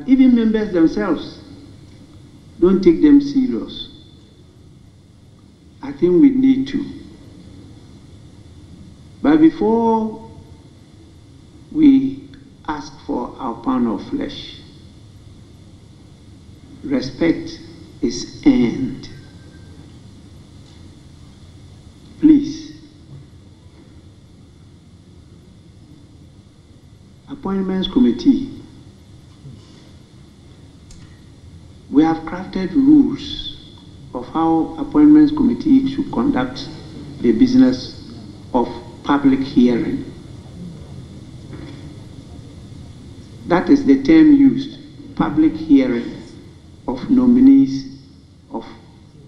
But even members themselves don't take them serious. I think we need to. But before we ask for our pound of flesh, respect is earned. Please. Appointments Committee. We have crafted rules of how Appointments Committee should conduct the business of public hearing. That is the term used, public hearing of nominees of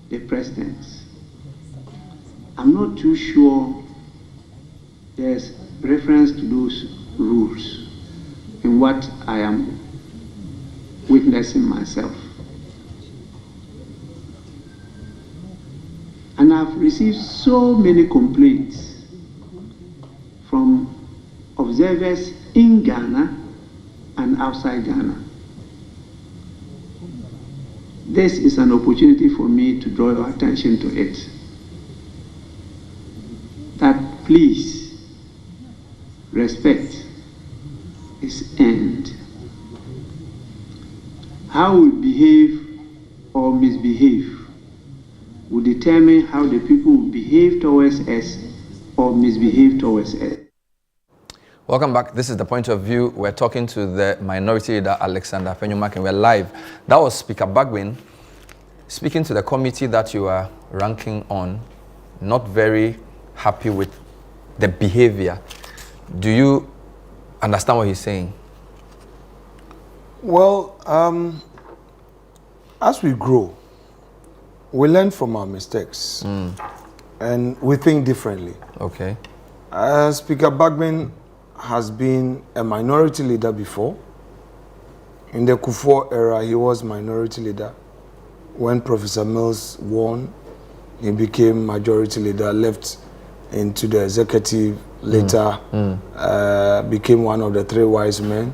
the presidents. I'm not too sure there's reference to those rules in what I am witnessing myself. And I've received so many complaints from observers in Ghana and outside Ghana. This is an opportunity for me to draw your attention to it. That please, respect is earned. How we behave or misbehave will determine how the people will behave towards us or misbehave towards us. Welcome back. This is The Point of View. We're talking to the minority leader, Alexander Afenyo-Markin. We're live. That was Speaker Bagwin speaking to the committee that you are ranking on, not very happy with the behavior. Do you understand what he's saying? Well, as we grow, we learn from our mistakes and we think differently. Okay. Speaker Bagwin has been a minority leader before. In the Kufuor era, he was minority leader. When Professor Mills won, he became majority leader, left into the executive, later became one of the three wise men,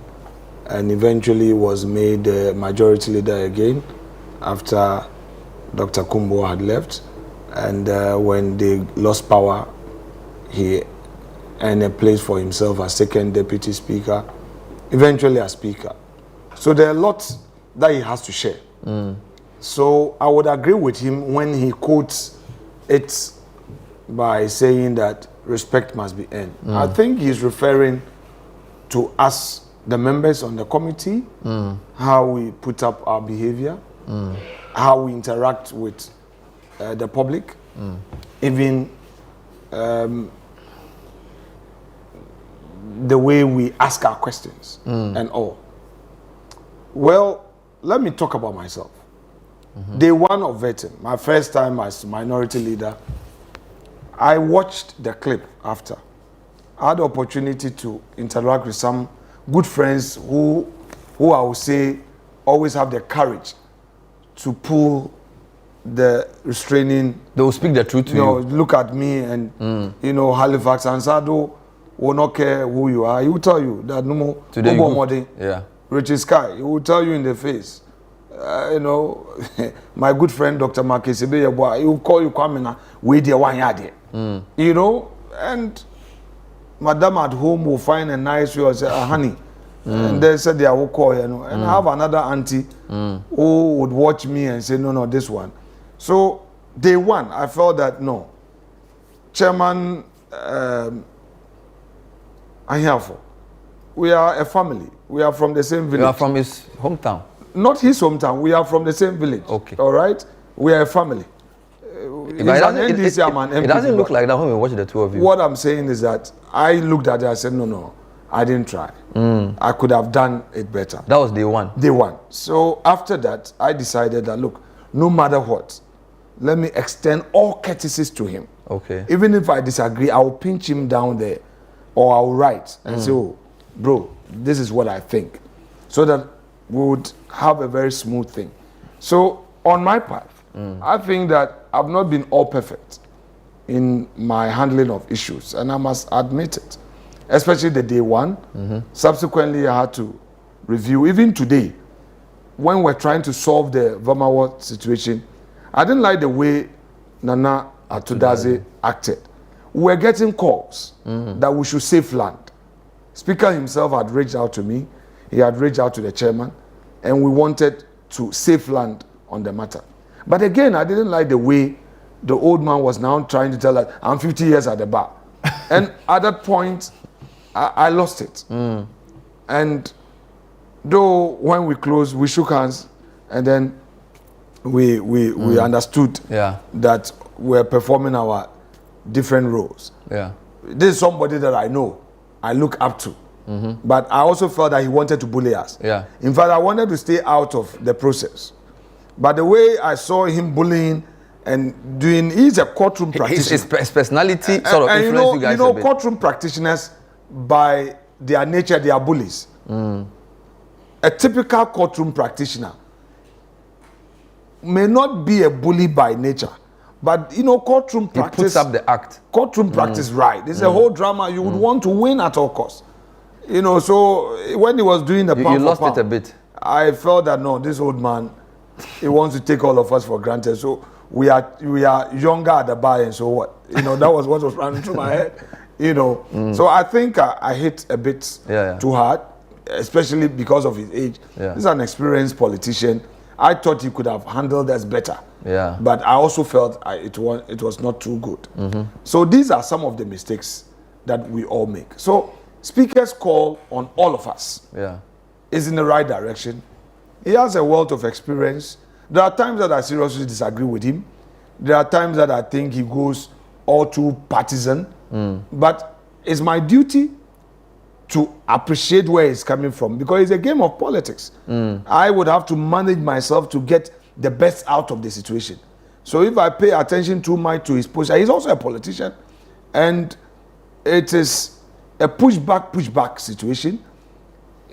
and eventually was made the majority leader again after Dr. Kumbo had left. And when they lost power, he earned a place for himself as second deputy speaker, eventually as speaker. So there are lots that he has to share. So I would agree with him when he quotes it by saying that respect must be earned. I think he's referring to us, the members on the committee, how we put up our behavior, how we interact with the public, even the way we ask our questions and all. Well, let me talk about myself. Day one of vetting, my first time as minority leader, I watched the clip after. I had the opportunity to interact with some good friends who I would say always have the courage to pull the restraining. They will speak the truth to you. Look at me and, Halifax and Sado will not care who you are. He will tell you that no more. Today Richie Sky, he will tell you in the face. My good friend Dr. Marcus, he will call you Kwamina, wait there 1 yard. And Madam at home will find a nice way and say, honey. And they said they will call, and I have another auntie who would watch me and say, no, this one. So day one, I felt that no. Chairman Anyafo, we are a family. We are from the same village. You are from his hometown? Not his hometown. We are from the same village. Okay. All right? We are a family. It doesn't look like that when we watch the two of you. What I'm saying is that I looked at it and said, no, I didn't try. I could have done it better. That was day one? Day one. So after that, I decided that, look, no matter what, let me extend all courtesies to him. Okay. Even if I disagree, I will pinch him down there. Or I'll write and say, oh, bro, this is what I think. So that we would have a very smooth thing. So on my part, I think that I've not been all perfect in my handling of issues, and I must admit it, especially the day one. Subsequently, I had to review. Even today, when we're trying to solve the Vormawor situation, I didn't like the way Nana Dadzie acted. We were getting calls that we should save land. Speaker himself had reached out to me. He had reached out to the chairman, and we wanted to save land on the matter. But again, I didn't like the way the old man was now trying to tell us, I'm 50 years at the bar. And at that point, I lost it. And though when we closed, we shook hands, and then we understood that we're performing our different roles. Yeah. This is somebody that I know, I look up to. But I also felt that he wanted to bully us. Yeah. In fact, I wanted to stay out of the process. But the way I saw him bullying and doing, he's a courtroom practitioner. His personality sort of influenced you guys a bit. Courtroom practitioners, by their nature, they are bullies. A typical courtroom practitioner may not be a bully by nature, but courtroom practice. He puts up the act. Courtroom practice, right? There's a whole drama. You would want to win at all costs. So when he was doing the pound you lost for pound, it a bit. I felt that no, this old man, he wants to take all of us for granted. So we are younger at the bar, and so what? That was what was running through my head. So I think I hit a bit too hard, especially because of his age. Yeah. He's an experienced politician. I thought he could have handled us better. Yeah. But I also felt it was not too good. So these are some of the mistakes that we all make. So Speaker's call on all of us is in the right direction. He has a wealth of experience. There are times that I seriously disagree with him. There are times that I think he goes all too partisan. But it's my duty to appreciate where he's coming from, because it's a game of politics. I would have to manage myself to get the best out of the situation. So if I pay attention too much to his position, he's also a politician, and it is a pushback situation.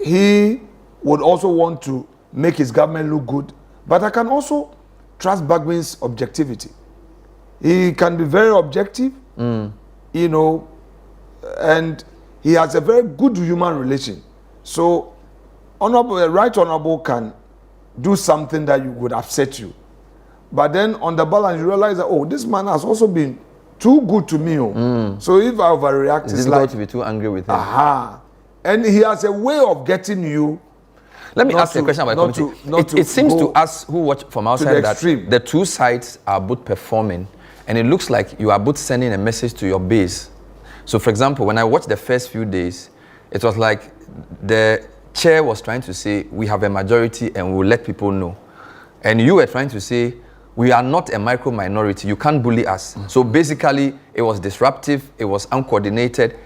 He would also want to make his government look good, but I can also trust Bagbin's objectivity. He can be very objective, and he has a very good human relation. So, right honorable can do something that would upset you, but then on the balance you realize that this man has also been too good to me. So if I overreact, it's difficult to be too angry with him. And he has a way of getting you. Let me ask you a question about the committee. It seems to us who watch from outside that the two sides are both performing, and it looks like you are both sending a message to your base. So, for example, when I watched the first few days, it was like the chair was trying to say, we have a majority and we'll let people know. And you were trying to say, we are not a micro minority, you can't bully us. So basically, it was disruptive, it was uncoordinated,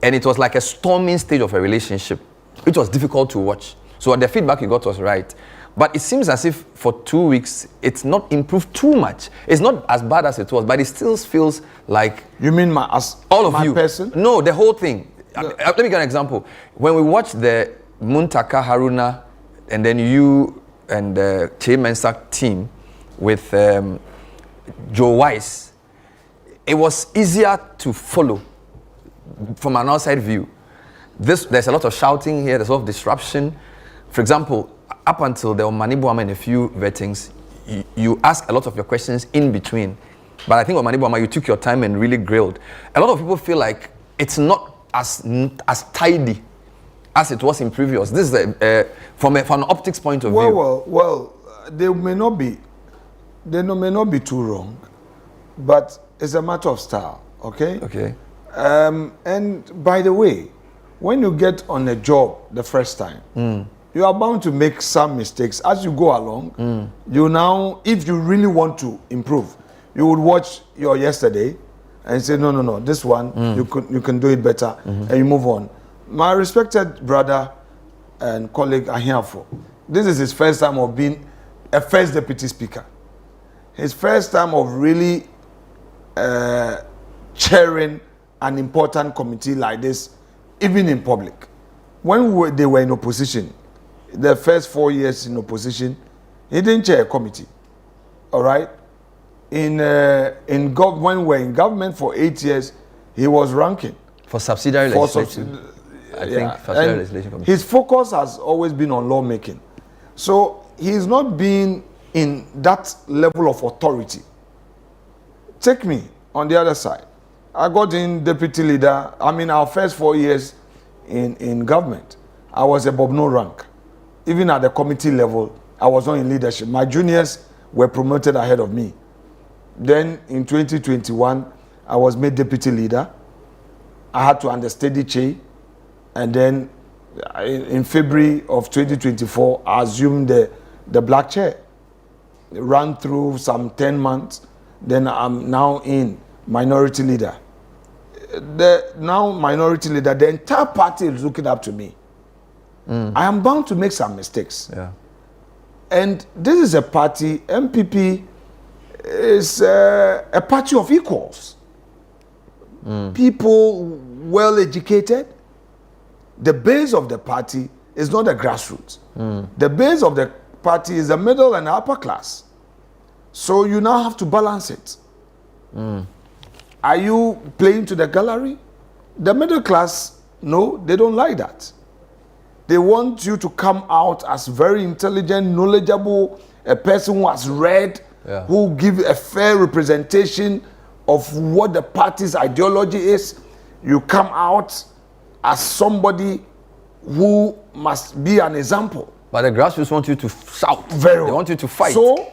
and it was like a storming stage of a relationship, which was difficult to watch. So the feedback you got was right. But it seems as if for 2 weeks, it's not improved too much. It's not as bad as it was, but it still feels like... You mean all of you? Person? No, the whole thing. Let me give an example. When we watched the Muntaka Haruna, and then you and the Che Mensa team with Joe Wise, it was easier to follow from an outside view. There's a lot of shouting here, there's a lot of disruption. For example, up until the Omanibuama and a few vettings, you ask a lot of your questions in between. But I think Omanibuama, you took your time and really grilled. A lot of people feel like it's not as tidy as it was in previous. This is from an optics point of view. Well, they may not be too wrong, but it's a matter of style, okay? Okay. And by the way, when you get on a job the first time, you are bound to make some mistakes as you go along. You now, if you really want to improve, you would watch your yesterday and say, no, this one, you can do it better, and you move on. My respected brother and colleague Ahiafo, this is his first time of being a first deputy speaker. His first time of really chairing an important committee like this, even in public. When they were in opposition, the first 4 years in opposition, he didn't chair a committee. All right? When we were in government for 8 years, he was ranking. For subsidiary legislation. I think subsidiary legislation committee. His focus has always been on lawmaking. So he's not been in that level of authority. Take me on the other side. I got in deputy leader. I mean, our first 4 years in government, I was above no rank. Even at the committee level, I was not in leadership. My juniors were promoted ahead of me. Then in 2021, I was made deputy leader. I had to understudy Che. And then in February of 2024, I assumed the black chair. Ran through some 10 months. Then I'm now in minority leader. The now minority leader, the entire party is looking up to me. I am bound to make some mistakes. Yeah. And this is a party, MPP is a party of equals. People well educated. The base of the party is not the grassroots. The base of the party is the middle and upper class. So you now have to balance it. Are you playing to the gallery? The middle class, no, they don't like that. They want you to come out as very intelligent, knowledgeable, a person who has read, who give a fair representation of what the party's ideology is. You come out as somebody who must be an example. But the grassroots want you to shout. Very well. They want you to fight. So,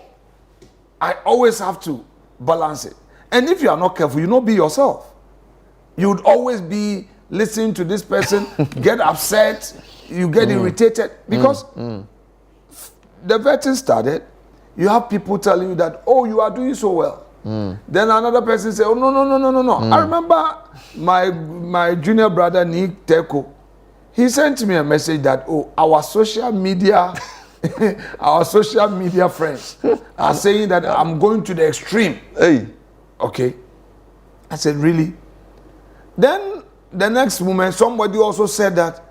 I always have to balance it. And if you are not careful, you not be yourself. You would always be listening to this person, get upset, you get irritated. Because the vetting started, you have people telling you that, oh, you are doing so well. Then another person say, oh, no. I remember my junior brother, Nick Teko, he sent me a message that, oh, our social media friends are saying that I'm going to the extreme. Hey. Okay. I said, really? Then the next moment, somebody also said that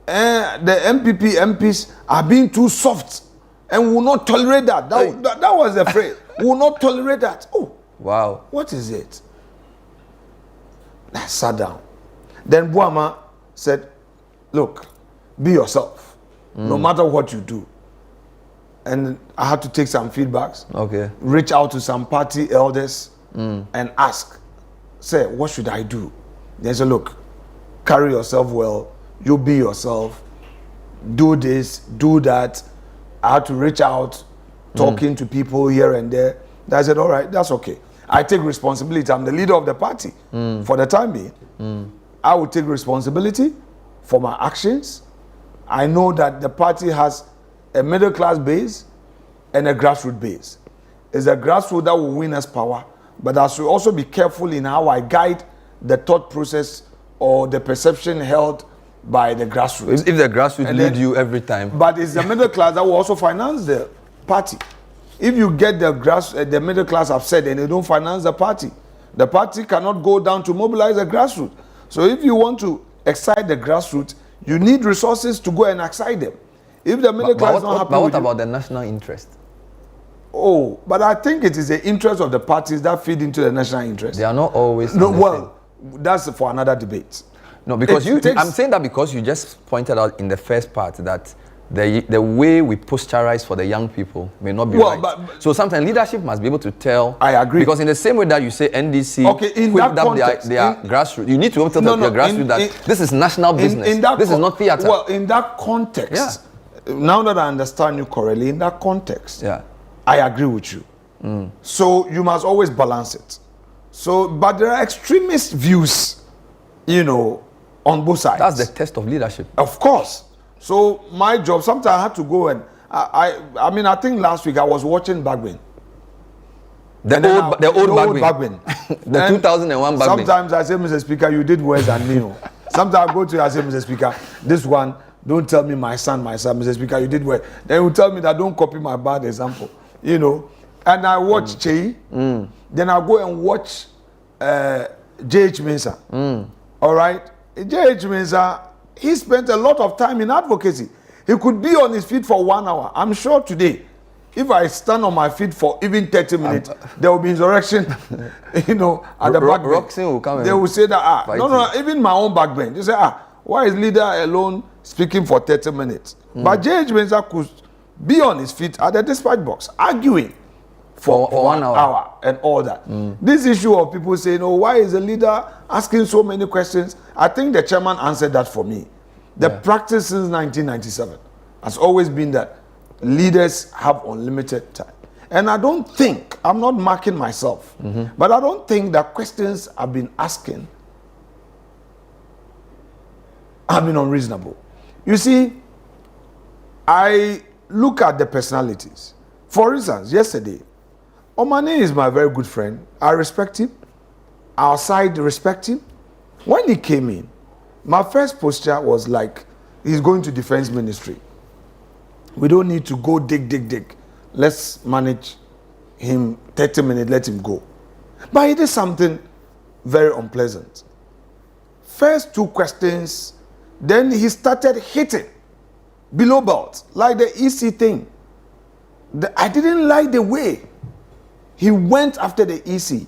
the MPs are being too soft and will not tolerate that. That was the phrase. Will not tolerate that. Oh, wow. What is it? I sat down. Then Buama said, look, be yourself, no matter what you do. And I had to take some feedbacks. Okay. Reach out to some party elders and ask, say, what should I do? They said, look, carry yourself well, you be yourself, do this, do that. I had to reach out, talking to people here and there. I said, all right, that's okay. I take responsibility. I'm the leader of the party for the time being. I will take responsibility for my actions. I know that the party has a middle class base and a grassroots base. It's a grassroots that will win us power, but I should also be careful in how I guide the thought process or the perception held by the grassroots. If the grassroots lead you every time. But it's the middle class that will also finance the party. If you get the middle class upset and they don't finance the party cannot go down to mobilize the grassroots. So if you want to excite the grassroots, you need resources to go and excite them. If the middle class is not happy but what with about the national interest? Oh, but I think it is the interest of the parties that feed into the national interest. They are not always. No, well, that's for another debate. No, because I'm saying that because you just pointed out in the first part that the way we posturize for the young people may not be right. So sometimes leadership must be able to tell. I agree. Because in the same way that you say NDC, in that context, they are grassroots. You need to be able to tell your grassroots that this is national business. This is not theater. Well, in that context, now that I understand you correctly, in that context, I agree with you. So you must always balance it. So, but there are extremist views, on both sides. That's the test of leadership. Of course. So my job, sometimes I had to go and I think last week I was watching Bagbin. The old Bagbin. The 2001 Bagbin. Sometimes I say, Mr. Speaker, you did worse than me. Sometimes I go to you, I say, Mr. Speaker, this one, don't tell me my son, Mr. Speaker, you did worse. Then you tell me that don't copy my bad example. And I watch Che. Then I go and watch J.H. Mensah. All right? J.H. Mensah, he spent a lot of time in advocacy. He could be on his feet for 1 hour. I'm sure today, if I stand on my feet for even 30 minutes, there will be insurrection, at the back bench. Will come. They will say that, even my own back bench. They say, why is leader alone speaking for 30 minutes? But J.H. Mensah could be on his feet at the dispatch box, arguing for 1 hour and all that. This issue of people saying, oh, why is the leader asking so many questions? I think the chairman answered that for me. The practice since 1997 has always been that leaders have unlimited time. And I don't think, I'm not marking myself, but I don't think that questions I've been asking have been unreasonable. You see, I look at the personalities. For instance, yesterday, Omane is my very good friend. I respect him. Our side respect him. When he came in, my first posture was like, he's going to defense ministry. We don't need to go dig. Let's manage him 30 minutes, let him go. But he did something very unpleasant. First 2 questions, then he started hitting below belt, like the EC thing. I didn't like the way he went after the EC,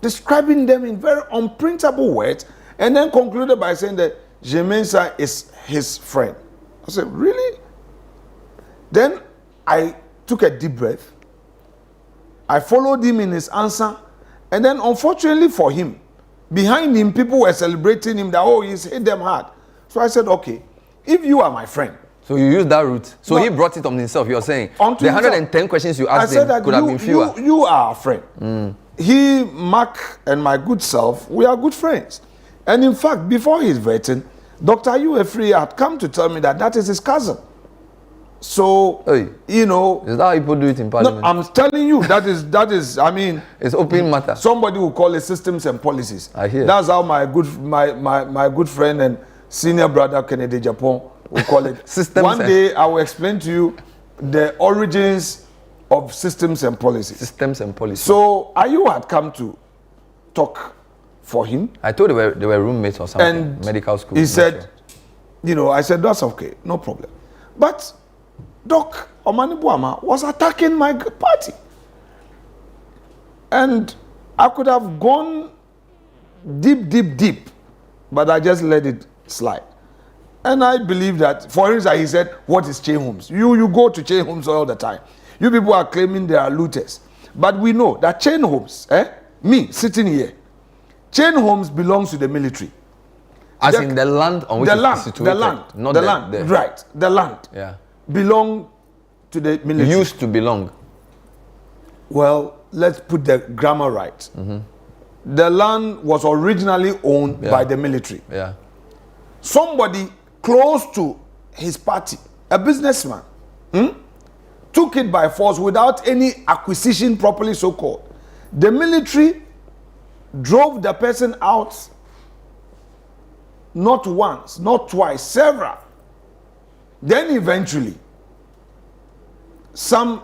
describing them in very unprintable words, and then concluded by saying that Jemensa is his friend. I said, really? Then I took a deep breath. I followed him in his answer, and then unfortunately for him, behind him, people were celebrating him that, oh, he's hit them hard. So I said, okay, if you are my friend. So you used that route. So he brought it on himself. You're saying the 110 questions you asked him could have been fewer. You are a friend. He, Mark, and my good self, we are good friends. And in fact, before his vetting, Dr. Ayuefri had come to tell me that that is his cousin. So, you know. Is that how people do it in Parliament? No, I'm telling you, that is, I mean. It's open matter. Somebody will call it systems and policies. I hear. That's how my good friend and senior brother, Kennedy Japan, will call it. Systems. One day, I will explain to you the origins of systems and policies. Systems and policies. So, Ayu had come to talk for him. I thought they were roommates or something. And medical school. He said, you know, I said, that's okay, no problem. But Doc Omane Boama was attacking my party. And I could have gone deep, but I just let it slide. And I believe that, for instance, he said, what is chain homes? You go to chain homes all the time. You people are claiming they are looters. But we know that chain homes, me sitting here, chain homes belongs to the military. As in the land on which it's situated. The land, right. The land belong to the military. Used to belong. Well, let's put the grammar right. The land was originally owned by the military. Somebody close to his party, a businessman, took it by force without any acquisition properly so-called. The military drove the person out, not once, not twice, several. Then eventually, some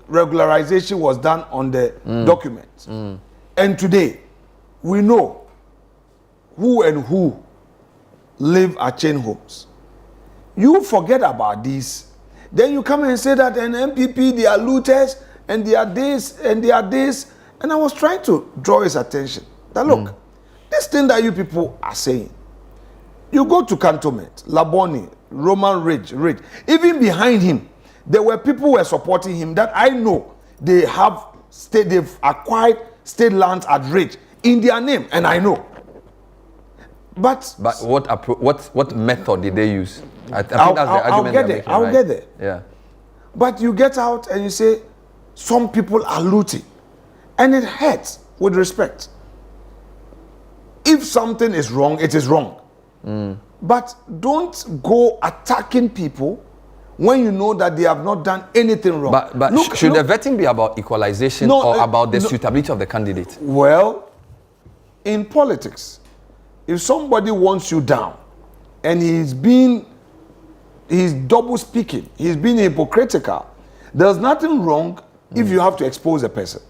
regularization was done on the documents. And today, we know who and who live at chain homes. You forget about this. Then you come and say that an MPP, they are looters, and they are this, and they are this. And I was trying to draw his attention. That look, this thing that you people are saying, you go to Cantonment, Laboni, Roman Ridge. Even behind him, there were people who were supporting him that I know they've acquired state lands at Ridge in their name, and I know. But what method did they use? I think that's the argument. I'll get there. Yeah. But you get out and you say, some people are looting. And it hurts with respect. If something is wrong, it is wrong. But don't go attacking people when you know that they have not done anything wrong. But should the vetting be about equalization or about the suitability of the candidate? Well, in politics, if somebody wants you down and he's double speaking, he's being hypocritical, there's nothing wrong if you have to expose a person.